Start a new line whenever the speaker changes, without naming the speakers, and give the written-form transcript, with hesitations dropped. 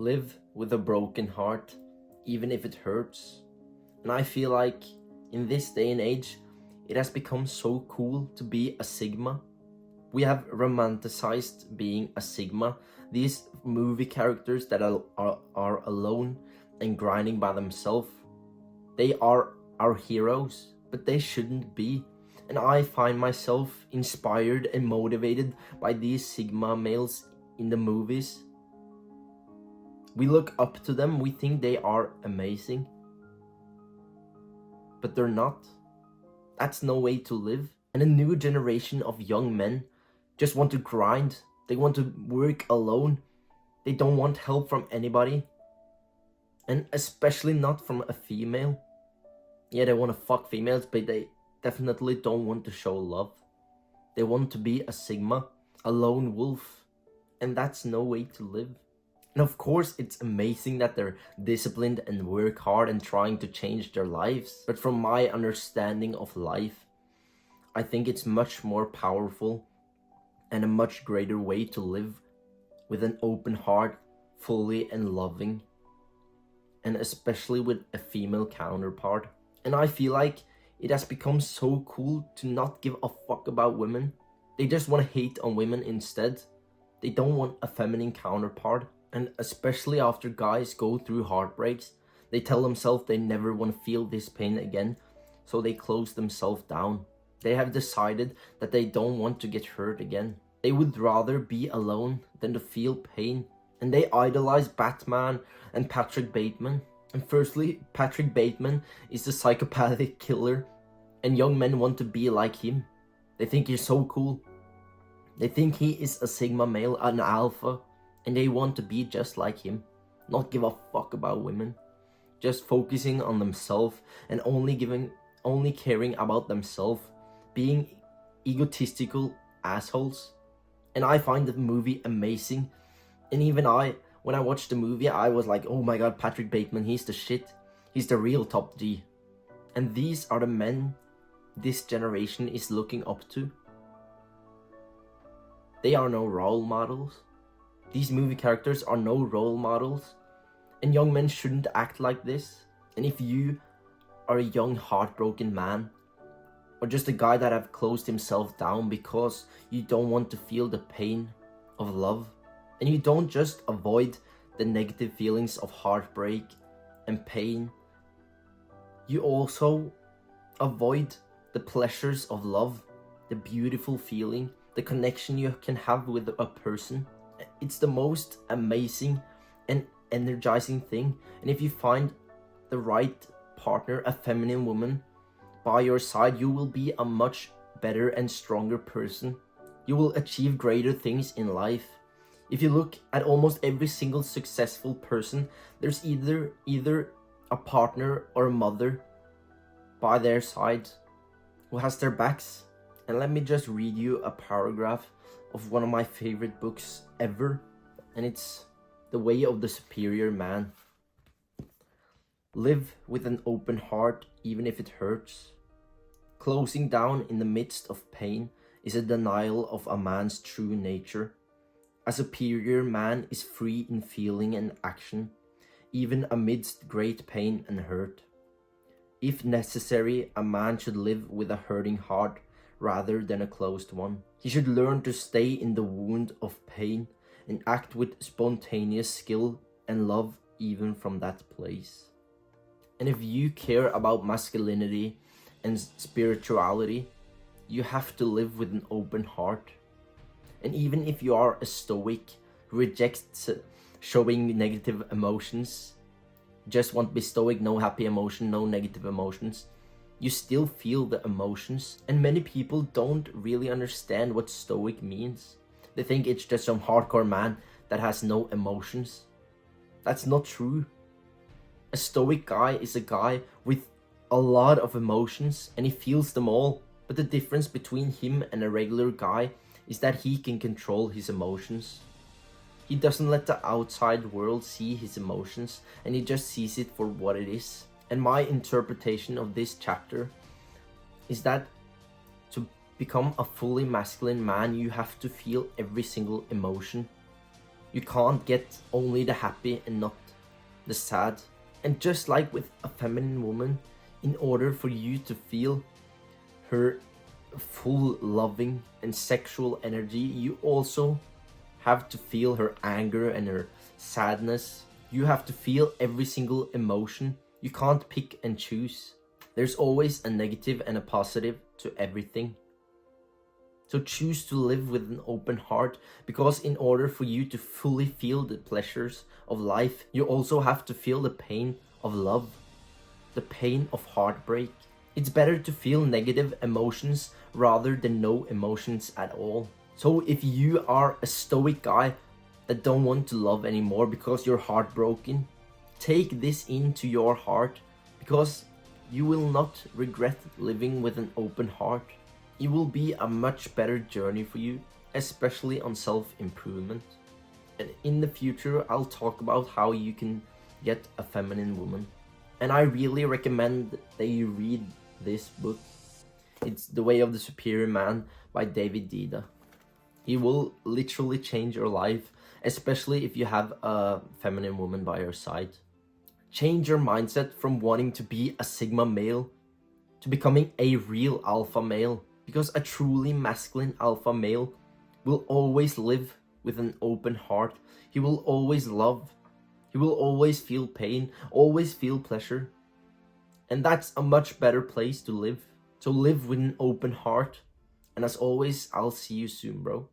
live with a broken heart, even if it hurts. And I feel like in this day and age, it has become so cool to be a Sigma. We have romanticized being a Sigma, these movie characters that are alone and grinding by themselves. They are our heroes, but they shouldn't be. And I find myself inspired and motivated by these Sigma males in the movies. We look up to them, we think they are amazing. But they're not. That's no way to live. And a new generation of young men just want to grind. They want to work alone. They don't want help from anybody. And especially not from a female. Yeah, they want to fuck females, but they definitely don't want to show love. They want to be a Sigma, a lone wolf. And that's no way to live. And of course, it's amazing that they're disciplined and work hard and trying to change their lives. But from my understanding of life, I think it's much more powerful and a much greater way to live with an open heart, fully and loving, and especially with a female counterpart. And I feel like it has become so cool to not give a fuck about women. They just want to hate on women instead. They don't want a feminine counterpart. And especially after guys go through heartbreaks, they tell themselves they never want to feel this pain again, so they close themselves down. They have decided that they don't want to get hurt again. They would rather be alone than to feel pain. And they idolize Batman and Patrick Bateman. And firstly, Patrick Bateman is the psychopathic killer, and young men want to be like him. They think he's so cool. They think he is a Sigma male, an alpha, and they want to be just like him. Not give a fuck about women. Just focusing on themselves and only caring about themselves. Being egotistical assholes. And I find the movie amazing. And even when I watched the movie, I was like, oh my god, Patrick Bateman, he's the shit. He's the real top G. And these are the men this generation is looking up to. They are no role models. These movie characters are no role models. And young men shouldn't act like this. And if you are a young heartbroken man, or just a guy that have closed himself down because you don't want to feel the pain of love, and you don't just avoid the negative feelings of heartbreak and pain, you also avoid the pleasures of love, the beautiful feeling, the connection you can have with a person. It's the most amazing and energizing thing. And if you find the right partner, a feminine woman, by your side, you will be a much better and stronger person. You will achieve greater things in life. If you look at almost every single successful person, there's either a partner or a mother by their side who has their backs. And let me just read you a paragraph of one of my favorite books ever, and it's The Way of the Superior Man. Live with an open heart even if it hurts. Closing down in the midst of pain is a denial of a man's true nature. A superior man is free in feeling and action, even amidst great pain and hurt. If necessary, a man should live with a hurting heart rather than a closed one. He should learn to stay in the wound of pain and act with spontaneous skill and love even from that place. And if you care about masculinity and spirituality, you have to live with an open heart. And even if you are a stoic who rejects showing negative emotions, just want to be stoic, no happy emotion, no negative emotions, you still feel the emotions. And many people don't really understand what stoic means. They think it's just some hardcore man that has no emotions. That's not true. A stoic guy is a guy with a lot of emotions and he feels them all. But the difference between him and a regular guy is that he can control his emotions. He doesn't let the outside world see his emotions, and he just sees it for what it is. And my interpretation of this chapter is that to become a fully masculine man, you have to feel every single emotion. You can't get only the happy and not the sad. And just like with a feminine woman, in order for you to feel her full loving and sexual energy, you also have to feel her anger and her sadness. You have to feel every single emotion. You can't pick and choose. There's always a negative and a positive to everything. So choose to live with an open heart, because in order for you to fully feel the pleasures of life, you also have to feel the pain of love, the pain of heartbreak. It's better to feel negative emotions rather than no emotions at all. So if you are a stoic guy that don't want to love anymore because you're heartbroken, take this into your heart, because you will not regret living with an open heart. It will be a much better journey for you, especially on self-improvement. And in the future, I'll talk about how you can get a feminine woman. And I really recommend that you read this book. It's The Way of the Superior Man by David Deida. He will literally change your life, especially if you have a feminine woman by your side. Change your mindset from wanting to be a Sigma male to becoming a real alpha male, because a truly masculine alpha male will always live with an open heart. He will always love. He will always feel pain, always feel pleasure. And that's a much better place to live. So live with an open heart. And as always, I'll see you soon, bro.